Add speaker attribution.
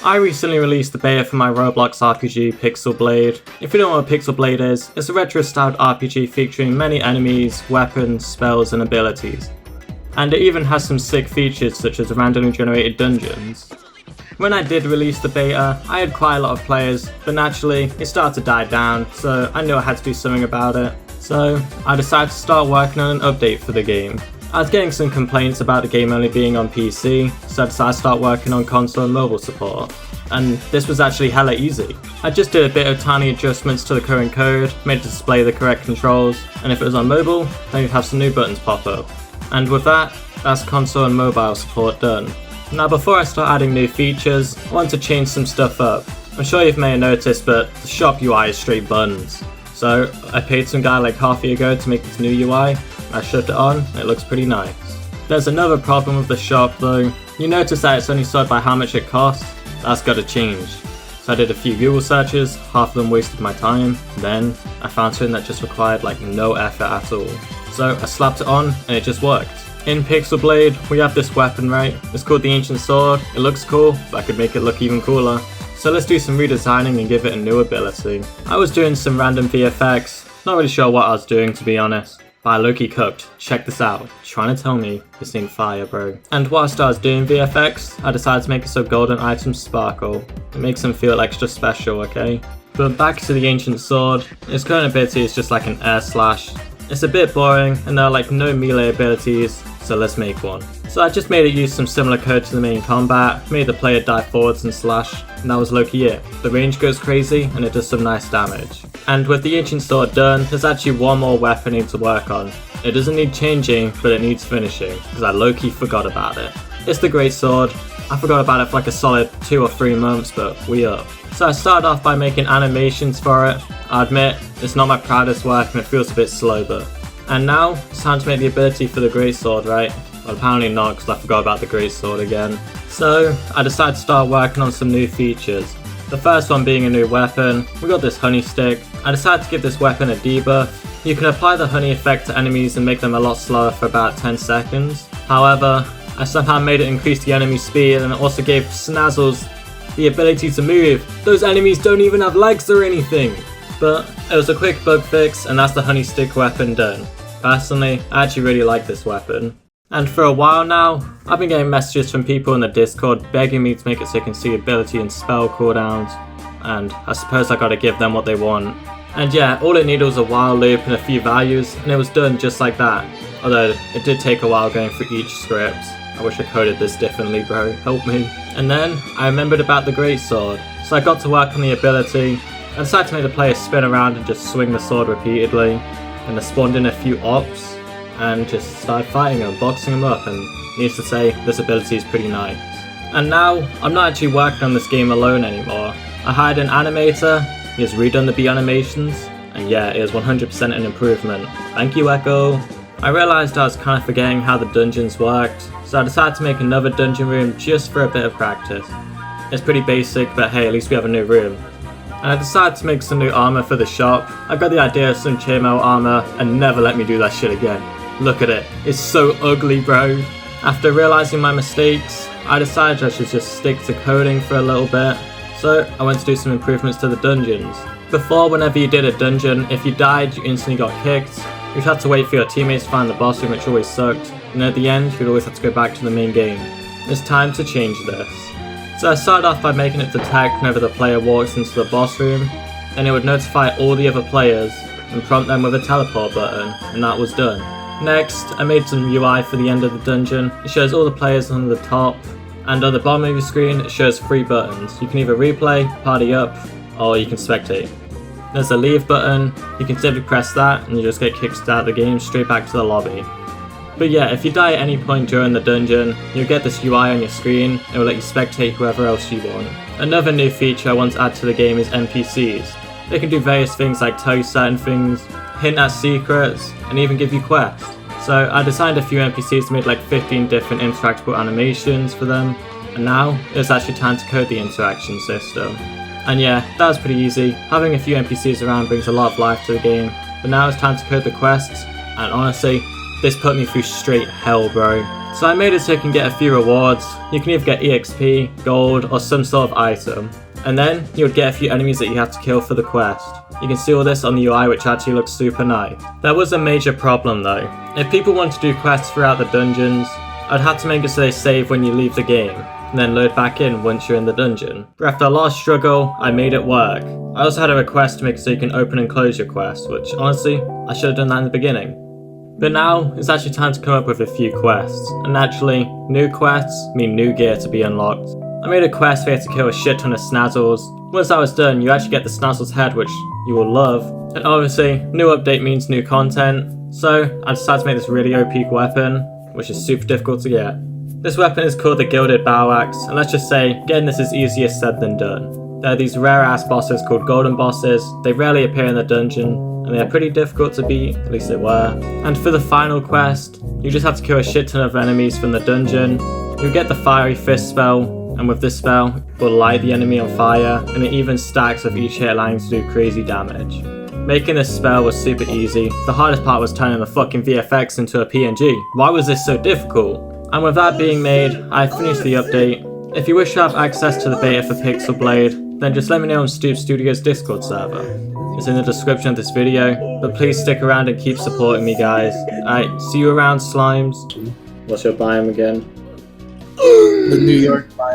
Speaker 1: I recently released the beta for my Roblox RPG PixelBlade. If you don't know what PixelBlade is, it's a retro-styled RPG featuring many enemies, weapons, spells and abilities. And it even has some sick features such as randomly generated dungeons. When I did release the beta, I had quite a lot of players, but naturally it started to die down, so I knew I had to do something about it. So I decided to start working on an update for the game. I was getting some complaints about the game only being on PC, so I decided to start working on console and mobile support. And this was actually hella easy. I just did a bit of tiny adjustments to the current code, made it display the correct controls, and if it was on mobile, then you'd have some new buttons pop up. And with that, that's console and mobile support done. Now before I start adding new features, I want to change some stuff up. I'm sure you may have noticed, but the shop UI is straight buttons. So I paid some guy like half a year ago to make this new UI. I shoved it on, and it looks pretty nice. There's another problem with the shop though. You notice that it's only sorted by how much it costs. That's gotta change. So I did a few Google searches, half of them wasted my time. Then I found something that just required like no effort at all. So I slapped it on and it just worked. In PixelBlade, we have this weapon, right? It's called the Ancient Sword. It looks cool, but I could make it look even cooler. So let's do some redesigning and give it a new ability. I was doing some random VFX, not really sure what I was doing to be honest. But I low-key cooked. Check this out. Trying to tell me this ain't fire, bro. And whilst I was doing VFX, I decided to make it so golden items sparkle. It makes them feel extra special, okay? But back to the Ancient Sword. Its current ability is just like an air slash. It's a bit boring, and there are like no melee abilities, so let's make one. So I just made it use some similar code to the main combat, made the player dive forwards and slash, and that was low-key it. The range goes crazy, and it does some nice damage. And with the Ancient Sword done, there's actually one more weapon I need to work on. It doesn't need changing, but it needs finishing, because I low-key forgot about it. It's the Great Sword. I forgot about it for like a solid 2 or 3 months, but we up. So I started off by making animations for it. I admit, it's not my proudest work and it feels a bit slow, but... And now, it's time to make the ability for the Great Sword, right? Well, apparently not, because I forgot about the Great Sword again. So, I decided to start working on some new features. The first one being a new weapon. We got this honey stick. I decided to give this weapon a debuff. You can apply the honey effect to enemies and make them a lot slower for about 10 seconds. However, I somehow made it increase the enemy speed and it also gave Snazzles the ability to move. Those enemies don't even have legs or anything. But it was a quick bug fix and that's the honey stick weapon done. Personally, I actually really like this weapon. And for a while now, I've been getting messages from people in the Discord begging me to make it so you can see ability and spell cooldowns, and I suppose I gotta give them what they want. And yeah, all it needed was a while loop and a few values, and it was done just like that. Although, it did take a while going through each script. I wish I coded this differently, bro, help me. And then, I remembered about the Great Sword, so I got to work on the ability. I decided to make the player spin around and just swing the sword repeatedly, and I spawned in a few ops, and just started fighting them, boxing them up, and needless to say, this ability is pretty nice. And now, I'm not actually working on this game alone anymore. I hired an animator, he has redone the beat animations, and yeah, it is 100% an improvement. Thank you, Echo! I realised I was kind of forgetting how the dungeons worked, so I decided to make another dungeon room just for a bit of practice. It's pretty basic, but hey, at least we have a new room. And I decided to make some new armour for the shop. I got the idea of some chainmail armour, and never let me do that shit again. Look at it, it's so ugly, bro. After realising my mistakes, I decided I should just stick to coding for a little bit. So I went to do some improvements to the dungeons. Before, whenever you did a dungeon, if you died, you instantly got kicked. You'd have to wait for your teammates to find the boss room, which always sucked. And at the end, you'd always have to go back to the main game. It's time to change this. So I started off by making it detect whenever the player walks into the boss room, and it would notify all the other players and prompt them with a teleport button, and that was done. Next, I made some UI for the end of the dungeon. It shows all the players on the top, and on the bottom of your screen it shows 3 buttons. You can either replay, party up, or you can spectate. There's a leave button, you can simply press that and you just get kicked out of the game straight back to the lobby. But yeah, if you die at any point during the dungeon, you'll get this UI on your screen, it will let you spectate whoever else you want. Another new feature I want to add to the game is NPCs. They can do various things like tell you certain things, hint at secrets, and even give you quests. So I designed a few NPCs to make like 15 different interactable animations for them, and now it's actually time to code the interaction system. And yeah, that was pretty easy. Having a few NPCs around brings a lot of life to the game, but now it's time to code the quests, and honestly, this put me through straight hell, bro. So I made it so you can get a few rewards. You can either get EXP, gold, or some sort of item. And then you would get a few enemies that you have to kill for the quest. You can see all this on the UI, which actually looks super nice. There was a major problem though. If people want to do quests throughout the dungeons, I'd have to make it so they save when you leave the game, and then load back in once you're in the dungeon. But after a lot of struggle, I made it work. I also had a request to make it so you can open and close your quests, which honestly, I should have done that in the beginning. But now, it's actually time to come up with a few quests, and naturally, new quests mean new gear to be unlocked. I made a quest where you had to kill a shit ton of snazzles. Once that was done, you actually get the snazzle's head, which you will love. And obviously, new update means new content, so I decided to make this really OP weapon, which is super difficult to get. This weapon is called the Gilded Bow Axe, and let's just say, getting this is easier said than done. There are these rare ass bosses called golden bosses. They rarely appear in the dungeon, and they are pretty difficult to beat, at least they were. And for the final quest, you just have to kill a shit ton of enemies from the dungeon. You get the Fiery Fist spell, and with this spell, it will light the enemy on fire, and it even stacks with each hit allowing you to do crazy damage. Making this spell was super easy. The hardest part was turning the fucking VFX into a PNG. Why was this so difficult? And with that being made, I finished the update. If you wish to have access to the beta for PixelBlade, then just let me know on Stoop Studios Discord server. It's in the description of this video, but please stick around and keep supporting me, guys. Alright, see you around, slimes. What's your biome again?
Speaker 2: The New York